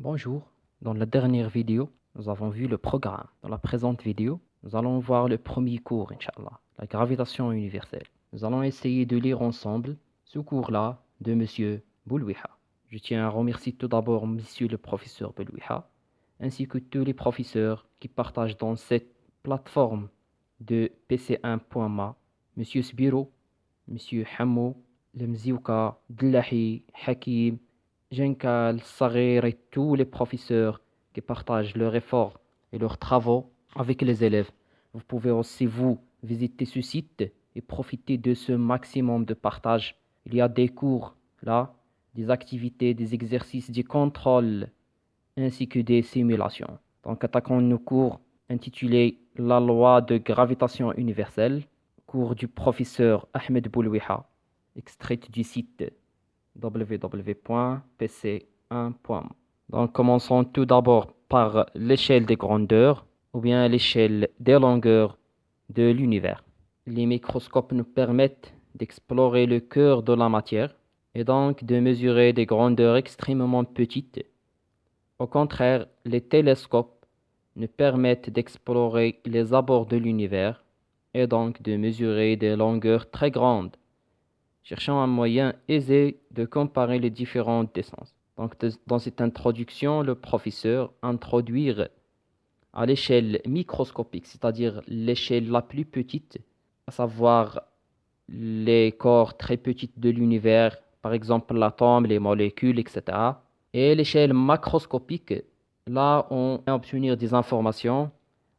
Bonjour, dans la dernière vidéo, nous avons vu le programme. Dans la présente vidéo, nous allons voir le premier cours, Inch'Allah, la gravitation universelle. Nous allons essayer de lire ensemble ce cours-là de Monsieur Boulouiha. Je tiens à remercier tout d'abord Monsieur le professeur Boulouiha, ainsi que tous les professeurs qui partagent dans cette plateforme de PC1.ma, Monsieur Sbiro, Monsieur Hamou, Lemziouka, Dlahi, Hakim, Jenkal, Sarir et tous les professeurs qui partagent leurs efforts et leurs travaux avec les élèves. Vous pouvez aussi vous visiter ce site et profiter de ce maximum de partage. Il y a des cours là, des activités, des exercices, des contrôles ainsi que des simulations. Donc attaquons nos cours intitulés La loi de gravitation universelle, cours du professeur Ahmed Boulouiha, extrait du site www.pc1.com. Donc, commençons tout d'abord par l'échelle des grandeurs ou bien l'échelle des longueurs de l'univers. Les microscopes nous permettent d'explorer le cœur de la matière et donc de mesurer des grandeurs extrêmement petites. Au contraire, les télescopes nous permettent d'explorer les abords de l'univers et donc de mesurer des longueurs très grandes, cherchant un moyen aisé de comparer les différentes distances. Donc, dans cette introduction, le professeur introduit à l'échelle microscopique, c'est-à-dire l'échelle la plus petite, à savoir les corps très petits de l'univers, par exemple l'atome, les molécules, etc. Et l'échelle macroscopique, là, on peut obtenir des informations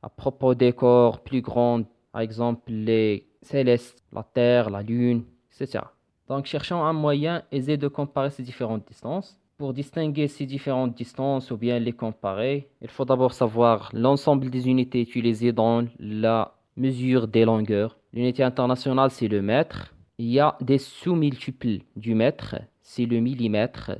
à propos des corps plus grands, par exemple les célestes, la Terre, la Lune, etc. Donc, cherchons un moyen aisé de comparer ces différentes distances. Pour distinguer ces différentes distances ou bien les comparer, il faut d'abord savoir l'ensemble des unités utilisées dans la mesure des longueurs. L'unité internationale, c'est le mètre. Il y a des sous-multiples du mètre, c'est le millimètre,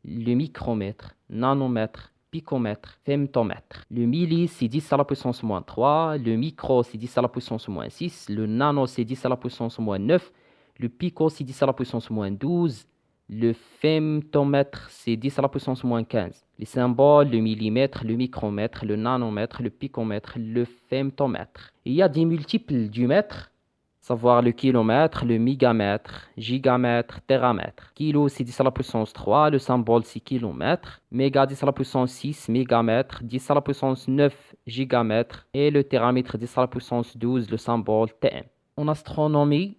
le micromètre, nanomètre, picomètre, femtomètre. Le milli, c'est 10 à la puissance moins 3. Le micro, c'est 10 à la puissance moins 6. Le nano, c'est 10 à la puissance moins 9. Le pico, c'est 10 à la puissance moins 12. Le femtomètre, c'est 10 à la puissance moins 15. Les symboles, le millimètre, le micromètre, le nanomètre, le picomètre, le femtomètre. Il y a des multiples du mètre, savoir le kilomètre, le mégamètre, gigamètre, téramètre. Kilo, c'est 10 à la puissance 3, le symbole, c'est kilomètre. Méga, 10 à la puissance 6, mégamètre, 10 à la puissance 9, gigamètre. Et le téramètre, 10 à la puissance 12, le symbole TM. En astronomie,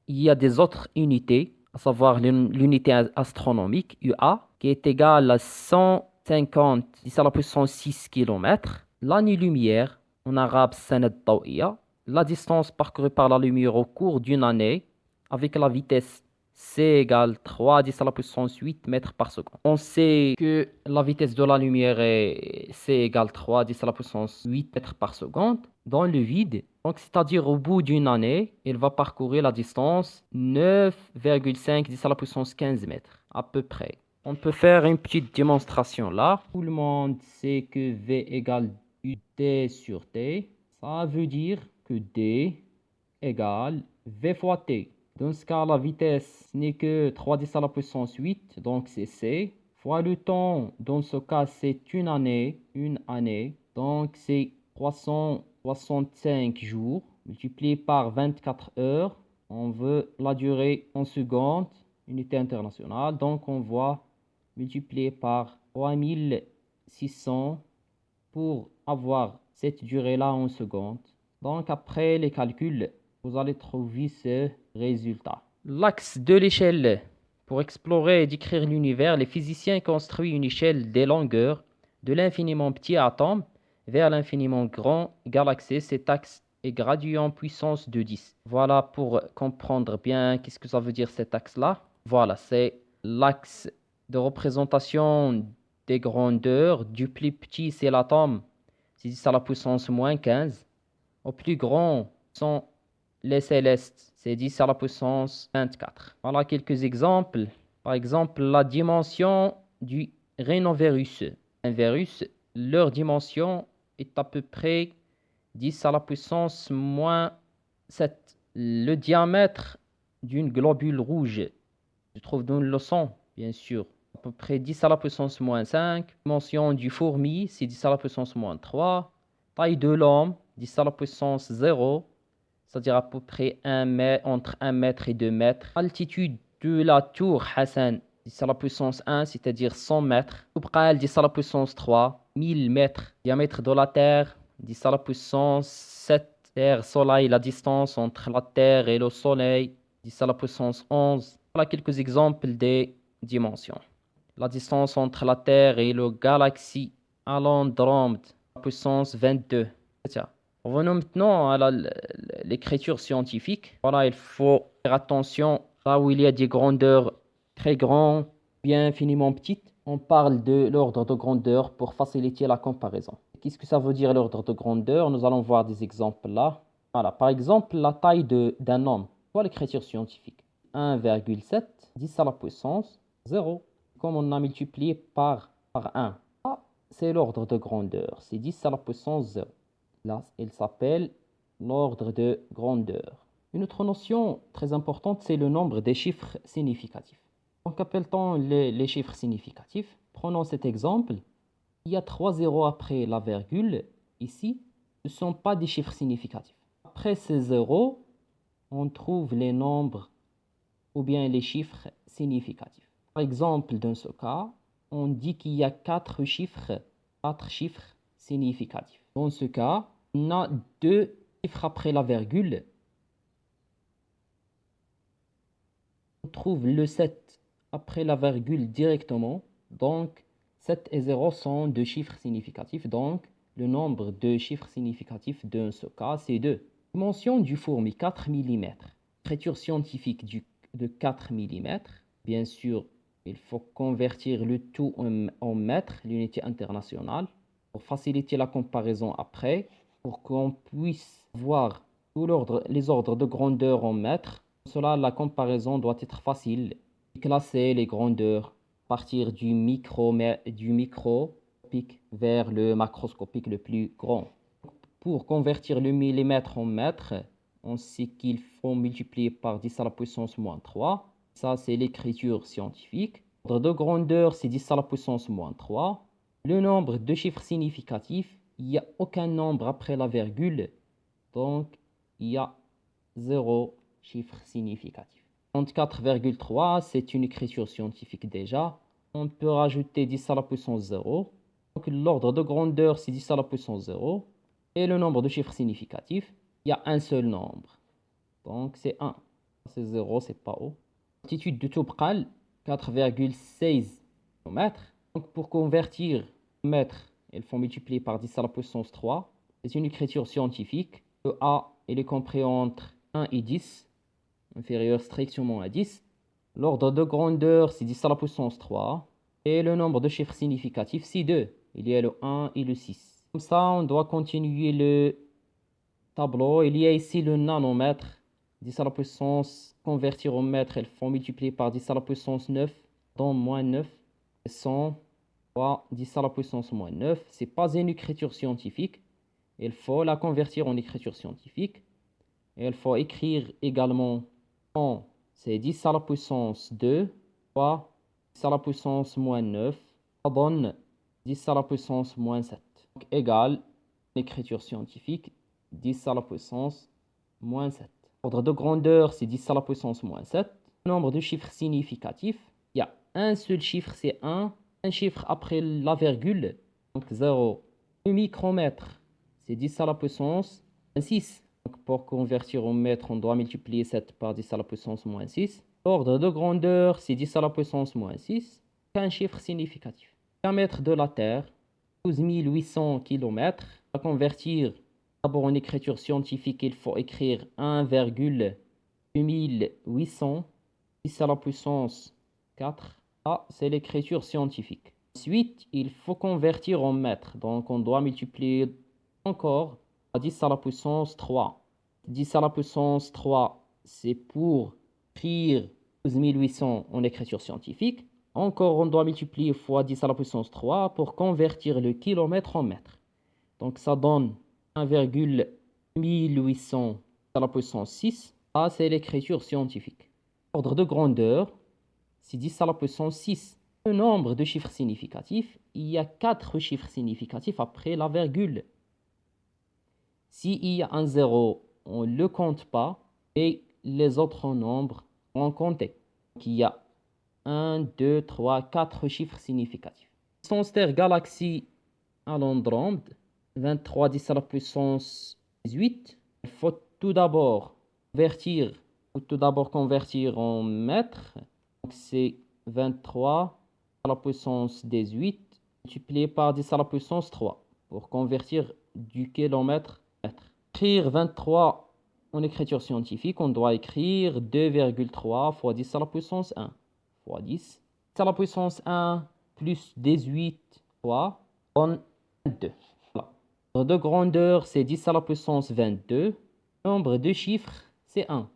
il y a des autres unités, à savoir l'unité astronomique, UA, qui est égale à 150, 10 à la puissance 6 km. L'année-lumière, en arabe, sanad dawiya, la distance parcourue par la lumière au cours d'une année avec la vitesse c égale 3 10 à la puissance 8 mètres par seconde. On sait que la vitesse de la lumière est c égale 3 10 à la puissance 8 mètres par seconde dans le vide. Donc, c'est-à-dire au bout d'une année, il va parcourir la distance 9,5 10 à la puissance 15 mètres à peu près. On peut faire une petite démonstration là. Tout le monde sait que V égale UT sur T. Ça veut dire que D égale V fois T. Dans ce cas, la vitesse n'est que 3 10 à la puissance 8, donc c'est C, fois le temps. Dans ce cas, c'est une année, donc c'est 365 jours, multiplié par 24 heures. On veut la durée en secondes, unité internationale, donc on va multiplier par 3600 pour avoir cette durée-là en secondes. Donc après les calculs, vous allez trouver ce résultat. L'axe de l'échelle. Pour explorer et décrire l'univers, les physiciens construisent une échelle des longueurs de l'infiniment petit atome vers l'infiniment grand galaxie. Cet axe est gradué en puissance de 10. Voilà pour comprendre bien qu'est-ce que ça veut dire cet axe-là. Voilà, c'est l'axe de représentation des grandeurs. Du plus petit, c'est l'atome, c'est 10 à la puissance moins 15. Au plus grand sont les célestes, c'est 10 à la puissance 24. Voilà quelques exemples. Par exemple, la dimension du rhinovirus. Un virus, leur dimension est à peu près 10 à la puissance moins 7. Le diamètre d'une globule rouge se trouve dans le sang, bien sûr. peu près 10 à la puissance moins 5. Dimension du fourmi, c'est 10 à la puissance moins 3. Taille de l'homme, 10 à la puissance 0, c'est-à-dire à peu près entre 1 mètre et 2 mètres. Altitude de la tour Hassan, 10 à la puissance 1, c'est-à-dire 100 mètres. Toubkal, 10 à la puissance 3, 1000 mètres. Diamètre de la Terre, 10 à la puissance 7. Terre, Soleil, la distance entre la Terre et le Soleil, 10 à la puissance 11. Voilà quelques exemples des dimensions. La distance entre la Terre et le galaxie Andromède, puissance 22. Tiens. Revenons maintenant à l'écriture scientifique. Voilà, il faut faire attention là où il y a des grandeurs très grandes, bien infiniment petites. On parle de l'ordre de grandeur pour faciliter la comparaison. Qu'est-ce que ça veut dire l'ordre de grandeur? Nous allons voir des exemples là. Voilà, par exemple, la taille d'un homme. Voilà l'écriture scientifique. 1,7, 10 à la puissance 0. Comme on a multiplié par 1. Ça, c'est l'ordre de grandeur. C'est 10 à la puissance 0. Là, il s'appelle l'ordre de grandeur. Une autre notion très importante, c'est le nombre des chiffres significatifs. Donc, appelle-t-on les chiffres significatifs? Prenons cet exemple. Il y a 3 zéros après la virgule. Ici, ce ne sont pas des chiffres significatifs. Après ces zéros, on trouve les nombres ou bien les chiffres significatifs. Par exemple, dans ce cas, on dit qu'il y a 4 chiffres significatifs. Dans ce cas, on a 2 chiffres après la virgule. On trouve le 7 après la virgule directement. Donc, 7 et 0 sont 2 chiffres significatifs. Donc, le nombre de chiffres significatifs dans ce cas, c'est 2. Dimension du fourmi, 4 mm. Écriture scientifique de 4 mm. Bien sûr, il faut convertir le tout en mètres, l'unité internationale, pour faciliter la comparaison après, pour qu'on puisse voir les ordres de grandeur en mètres. Pour cela, la comparaison doit être facile. Classer les grandeurs à partir du microscopique vers le macroscopique le plus grand. Pour convertir le millimètre en mètre, on sait qu'il faut multiplier par 10 à la puissance moins 3. Ça, c'est l'écriture scientifique. L'ordre de grandeur, c'est 10 à la puissance moins 3. Le nombre de chiffres significatifs, il n'y a aucun nombre après la virgule. Donc, il y a 0 chiffre significatif. 34,3, c'est une écriture scientifique déjà. On peut rajouter 10 à la puissance 0. Donc, l'ordre de grandeur, c'est 10 à la puissance 0. Et le nombre de chiffres significatifs, il y a un seul nombre. Donc, c'est 1. C'est 0, c'est pas haut. Altitude de Toubkal, 4,16 km. Donc, pour convertir mètre, il faut multiplier par 10 à la puissance 3. C'est une écriture scientifique. Le A, il est compris entre 1 et 10, inférieur strictement à 10. L'ordre de grandeur, c'est 10 à la puissance 3. Et le nombre de chiffres significatifs, c'est 2. Il y a le 1 et le 6. Comme ça, on doit continuer le tableau. Il y a ici le nanomètre. 10 à la puissance, convertir au mètre, il faut multiplier par 10 à la puissance 9, donc moins 9, 100 fois 10 à la puissance moins 9. Ce n'est pas une écriture scientifique. Il faut la convertir en écriture scientifique. Et il faut écrire également 100, c'est 10 à la puissance 2, fois 10 à la puissance moins 9, ça donne 10 à la puissance moins 7. Donc, égal, l'écriture scientifique, 10 à la puissance moins 7. L'ordre de grandeur, c'est 10 à la puissance moins 7. Le nombre de chiffres significatifs, il y a un seul chiffre, c'est 1. Un chiffre après la virgule, donc 0. Le micromètre, c'est 10 à la puissance 6. Donc pour convertir en mètre, on doit multiplier 7 par 10 à la puissance moins 6. L'ordre de grandeur, c'est 10 à la puissance moins 6. Un chiffre significatif. Diamètre de la Terre, 12 800 km. Pour convertir d'abord en écriture scientifique, il faut écrire 1,2800, 10 à la puissance 4. Ça, c'est l'écriture scientifique. Ensuite, il faut convertir en mètres. Donc, on doit multiplier encore à 10 à la puissance 3. 10 à la puissance 3, c'est pour écrire 12 800 en écriture scientifique. Encore, on doit multiplier fois 10 à la puissance 3 pour convertir le kilomètre en mètres. Donc, ça donne 1,1800 à la puissance 6. Ça, c'est l'écriture scientifique. L'ordre de grandeur, c'est 10 à la puissance 6. Le nombre de chiffres significatifs, il y a 4 chiffres significatifs après la virgule. S'il y a un zéro, on ne le compte pas et les autres nombres sont comptés. Donc, il y a 1, 2, 3, 4 chiffres significatifs. Sonster Galaxy à Londres, 23 10 à la puissance 18. Il faut tout d'abord convertir en mètres. Donc c'est 23 à la puissance 18 multiplié par 10 à la puissance 3 pour convertir du kilomètre mètre. Écrire 23 en écriture scientifique, on doit écrire 2,3 fois 10 à la puissance 1 fois 10. 10 à la puissance 1 plus 18 fois donne 22. Voilà. Nombre de grandeur, c'est 10 à la puissance 22. Nombre de chiffres, c'est 1.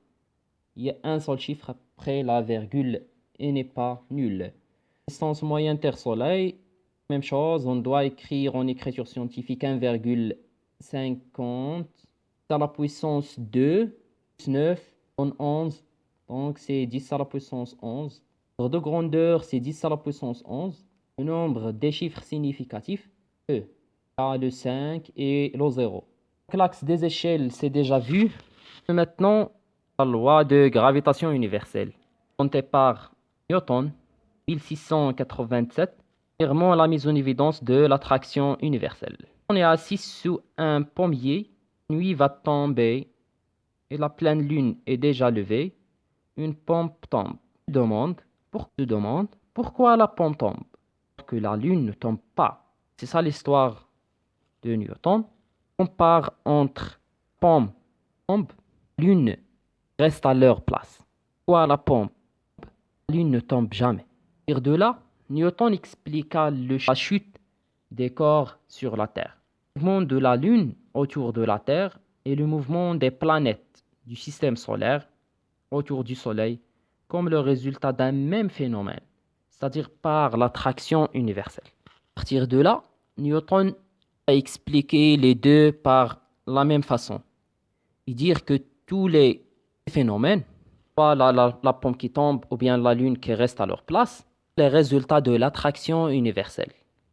Il y a un seul chiffre après la virgule et n'est pas nul. Distance moyenne Terre-Soleil, même chose, on doit écrire en écriture scientifique 1,50 à la puissance 2 plus 9 donne 11. Donc c'est 10 à la puissance 11. Le nombre de grandeur, c'est 10 à la puissance 11. Le nombre des chiffres significatifs, E, le 5 et le 0. L'axe des échelles, c'est déjà vu. Maintenant, la loi de gravitation universelle, inventée par Newton, 1687, affirmant la mise en évidence de l'attraction universelle. On est assis sous un pommier, la nuit va tomber et la pleine lune est déjà levée. Une pomme tombe. Tu demandes pourquoi la pomme tombe? Parce que la lune ne tombe pas. C'est ça l'histoire de Newton. On compare entre pomme tombe, lune reste à leur place. Pourquoi la pomme? La lune ne tombe jamais. Et de là, Newton expliqua la chute des corps sur la Terre. Le mouvement de la lune autour de la Terre et le mouvement des planètes du système solaire autour du Soleil comme le résultat d'un même phénomène, c'est-à-dire par l'attraction universelle. À partir de là, Newton a expliqué les deux par la même façon. Il dit que tous les phénomènes, soit la pomme qui tombe ou bien la lune qui reste à leur place, les résultats de l'attraction universelle.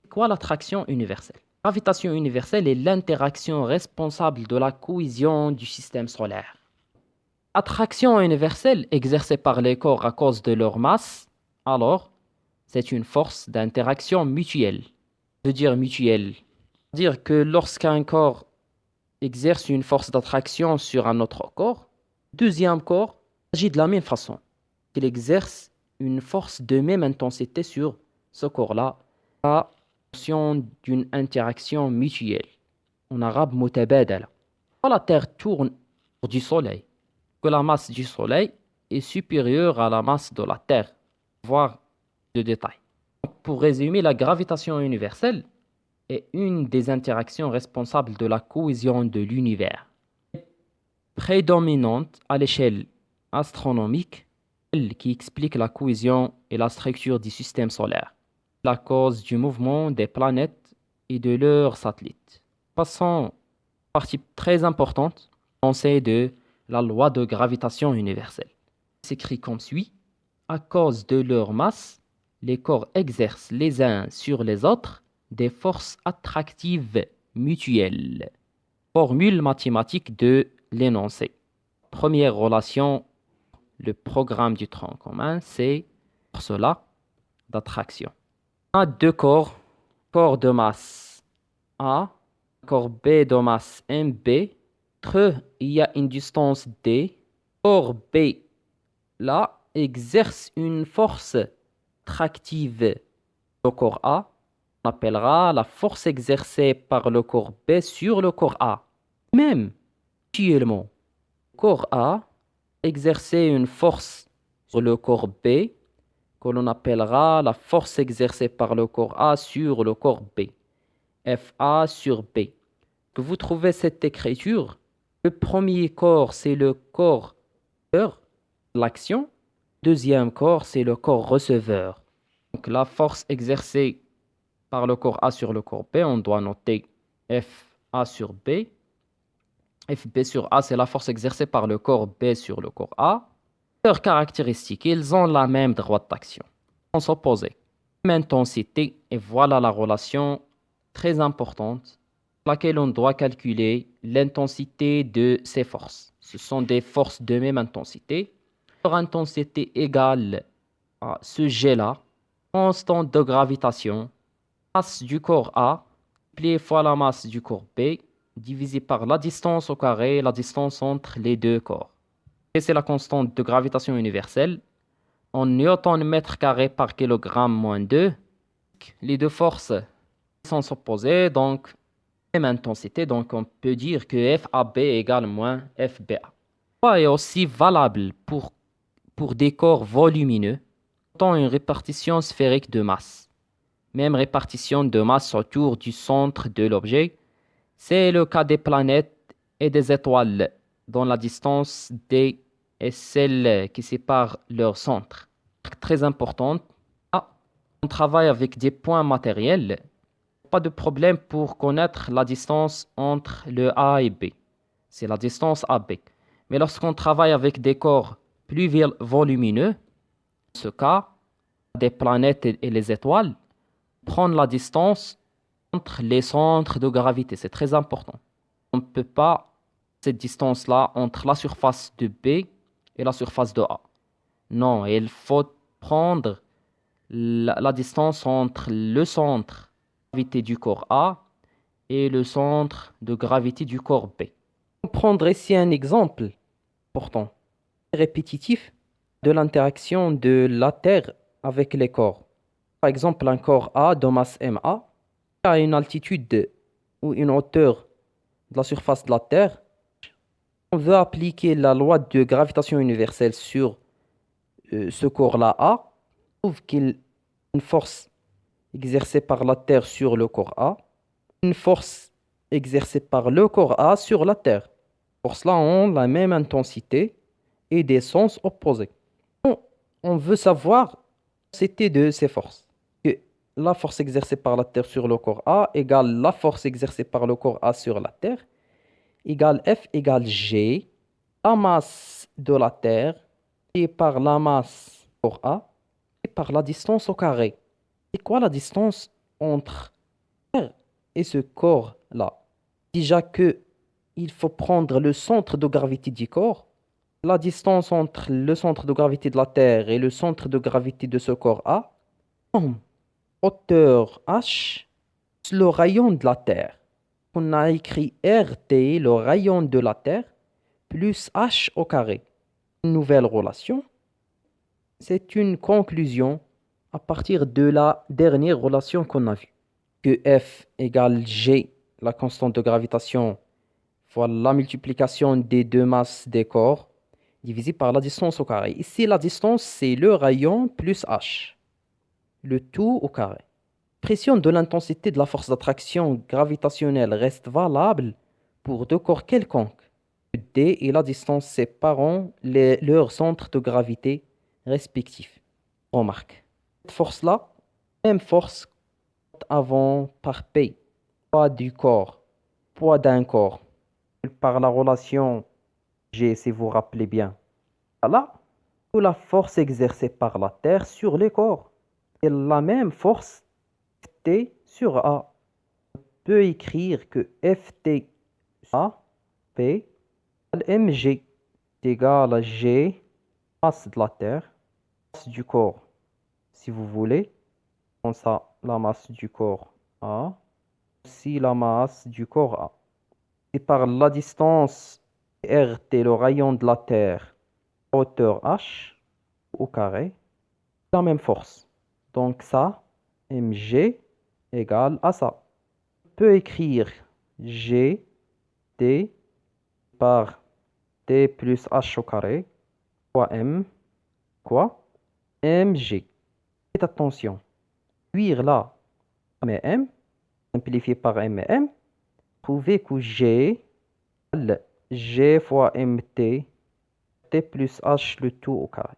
Quoi l'attraction universelle? La gravitation universelle est l'interaction responsable de la cohésion du système solaire. Attraction universelle exercée par les corps à cause de leur masse, alors c'est une force d'interaction mutuelle. Veut dire mutuelle. Dire que lorsqu'un corps exerce une force d'attraction sur un autre corps, deuxième corps agit de la même façon. Il exerce une force de même intensité sur ce corps-là, à notion d'une interaction mutuelle. En arabe, mutabadala. Quand la Terre tourne autour du Soleil, que la masse du Soleil est supérieure à la masse de la Terre, voire de détail. Pour résumer, la gravitation universelle est une des interactions responsables de la cohésion de l'univers. Prédominante à l'échelle astronomique, celle qui explique la cohésion et la structure du système solaire, la cause du mouvement des planètes et de leurs satellites. Passons à une partie très importante, pensée de la loi de gravitation universelle. S'écrit comme suit. À cause de leur masse, les corps exercent les uns sur les autres des forces attractives mutuelles. Formule mathématique de l'énoncé. Première relation, le programme du tronc commun, c'est pour cela d'attraction. On a deux corps, corps de masse A, corps B de masse MB. Entre eux, il y a une distance D. Corps B, là, exerce une force attractive. Le corps A, on appellera la force exercée par le corps B sur le corps A. Même, mutuellement, le corps A exerçait une force sur le corps B que l'on appellera la force exercée par le corps A sur le corps B. FA sur B. Que vous trouvez cette écriture? Le premier corps, c'est le corps de l'action. Deuxième corps, c'est le corps receveur. Donc la force exercée par le corps A sur le corps B, on doit noter FA sur B. FB sur A, c'est la force exercée par le corps B sur le corps A. Leurs caractéristiques, ils ont la même droite d'action. Sans s'opposer. Même intensité, et voilà la relation très importante, laquelle on doit calculer l'intensité de ces forces. Ce sont des forces de même intensité. Leur intensité égale à ce jet-là, constante de gravitation, masse du corps A, multiplié fois la masse du corps B, divisé par la distance au carré, la distance entre les deux corps. Et c'est la constante de gravitation universelle en newton mètre carré par kilogramme moins 2. Les deux forces sont opposées, donc même intensité, donc on peut dire que FAB égale moins FBA. Ça est aussi valable pour des corps volumineux, tant une répartition sphérique de masse. Même répartition de masse autour du centre de l'objet. C'est le cas des planètes et des étoiles, dont la distance D est celle qui sépare leur centre. Très importante. Ah, on travaille avec des points matériels. Pas de problème pour connaître la distance entre le A et B. C'est la distance AB. Mais lorsqu'on travaille avec des corps plus volumineux, dans ce cas, des planètes et les étoiles, prendre la distance entre les centres de gravité. C'est très important. On ne peut pas cette distance-là entre la surface de B et la surface de A. Non, il faut prendre la distance entre le centre de gravité du corps A et le centre de gravité du corps B. On prendrait ici un exemple important, répétitif, de l'interaction de la Terre avec les corps. Par exemple, un corps A de masse MA à une altitude ou une hauteur de la surface de la Terre. On veut appliquer la loi de gravitation universelle sur ce corps-là A. On trouve qu'il y a une force exercée par la Terre sur le corps A, une force exercée par le corps A sur la Terre. Forces-là ont la même intensité et des sens opposés. On veut savoir l'intensité de ces forces. Que la force exercée par la Terre sur le corps A égale la force exercée par le corps A sur la Terre, égale F égale G, la masse de la Terre, et par la masse du corps A, et par la distance au carré. C'est quoi la distance entre Terre et ce corps-là? Déjà que il faut prendre le centre de gravité du corps. La distance entre le centre de gravité de la Terre et le centre de gravité de ce corps A, hauteur h, le rayon de la Terre. On a écrit RT, le rayon de la Terre, plus h au carré. Une nouvelle relation. C'est une conclusion à partir de la dernière relation qu'on a vue. Que F égale G, la constante de gravitation, fois la multiplication des deux masses des corps, divisé par la distance au carré. Ici, la distance, c'est le rayon plus h. Le tout au carré. L'expression de l'intensité de la force d'attraction gravitationnelle reste valable pour deux corps quelconques. D et la distance séparant leurs centres de gravité respectifs. Remarque. Cette force-là, même force avant par P. Poids du corps. Poids d'un corps. Par la relation G, si vous vous rappelez bien. Là, où la force exercée par la Terre sur les corps. Et la même force T sur A. On peut écrire que Ft A, P, mg est égal à G, masse de la Terre, masse du corps, si vous voulez. Comme ça, la masse du corps A, aussi la masse du corps A. Et par la distance RT, le rayon de la Terre, hauteur h au carré, la même force. Donc ça, mg égale à ça. On peut écrire g t par t plus h au carré fois m quoi mg. Faites attention. Cuire là, mais m, simplifié par m et m, trouvez que g égale g fois mt, t plus h le tout au carré.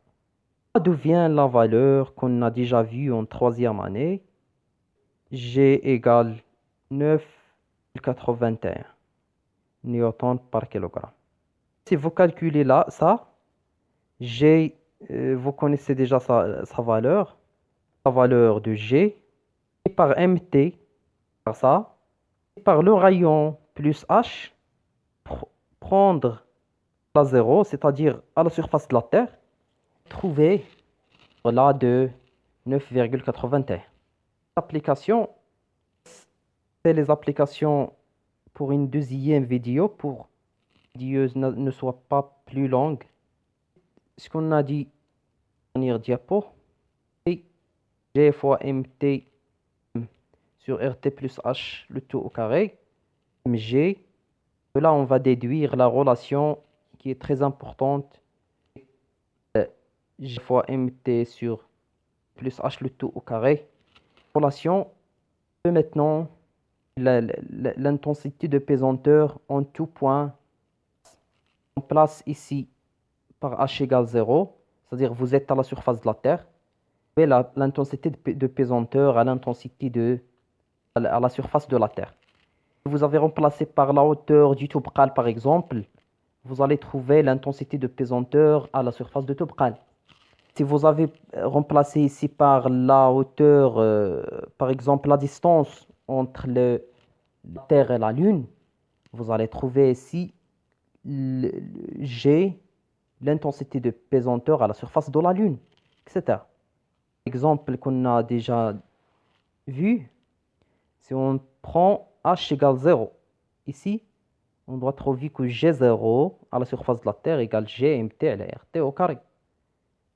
Ça devient la valeur qu'on a déjà vue en troisième année. G égale 9,81 newton par kilogramme. Si vous calculez là, ça, G, vous connaissez déjà sa valeur. la valeur de G et par MT, par ça, et par le rayon plus H, prendre la 0, c'est-à-dire à la surface de la Terre, trouver là de 9,81. L'application, c'est les applications pour une deuxième vidéo, pour que la vidéo ne soit pas plus longue. Ce qu'on a dit en dernière diapo, c'est G fois MT sur RT plus H, le tout au carré, MG. De là, on va déduire la relation qui est très importante, G fois MT sur plus H, le tout au carré. Relation de maintenant l'intensité de pesanteur en tout point. On place ici par H égale 0, c'est-à-dire vous êtes à la surface de la Terre, et l'intensité de pesanteur à à la surface de la Terre. Vous avez remplacé par la hauteur du Toubkal, par exemple, vous allez trouver l'intensité de pesanteur à la surface de Toubkal. Si vous avez remplacé ici par la hauteur, par exemple la distance entre la Terre et la Lune, vous allez trouver ici G, l'intensité de pesanteur à la surface de la Lune, etc. Exemple qu'on a déjà vu, si on prend H égale 0, ici, on doit trouver que G0 à la surface de la Terre égale GMT à la RT au carré.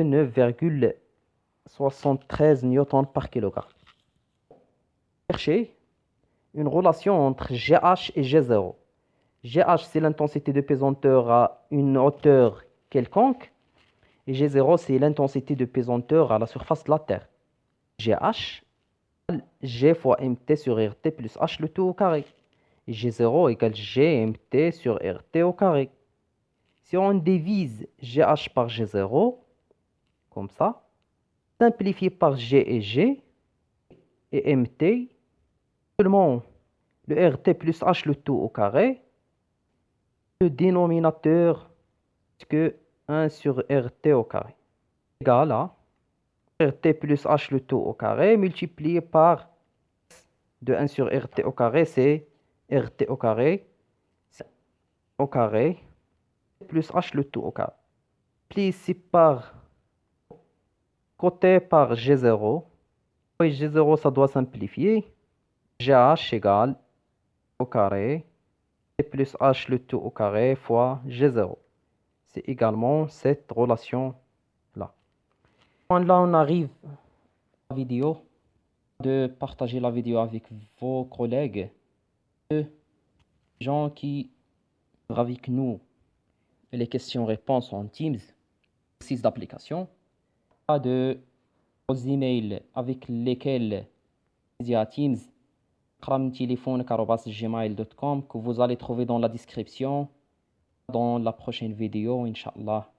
9,73 newtons par kilogramme. Cherchez une relation entre GH et G0. GH, c'est l'intensité de pesanteur à une hauteur quelconque. Et G0, c'est l'intensité de pesanteur à la surface de la Terre. GH, G fois MT sur RT plus H, le tout au carré. Et G0 égale GMT sur RT au carré. Si on divise GH par G0, comme ça, simplifié par G et MT, seulement le RT plus H, le tout au carré, le dénominateur que 1 sur RT au carré égale à RT plus H, le tout au carré multiplié par de 1 sur RT au carré, c'est RT au carré plus H, le tout au carré. Multiplié ici par côté par G0. Oui, G0, ça doit simplifier. GH égale au carré et plus H, le tout au carré fois G0. C'est également cette relation-là. Là, on arrive à la vidéo, de partager la vidéo avec vos collègues, de gens qui sont avec nous les questions-réponses en Teams, exercices d'application, de vos emails avec lesquels via Teams, kramtelephone@gmail.com, que vous allez trouver dans la description dans la prochaine vidéo, Inch'Allah.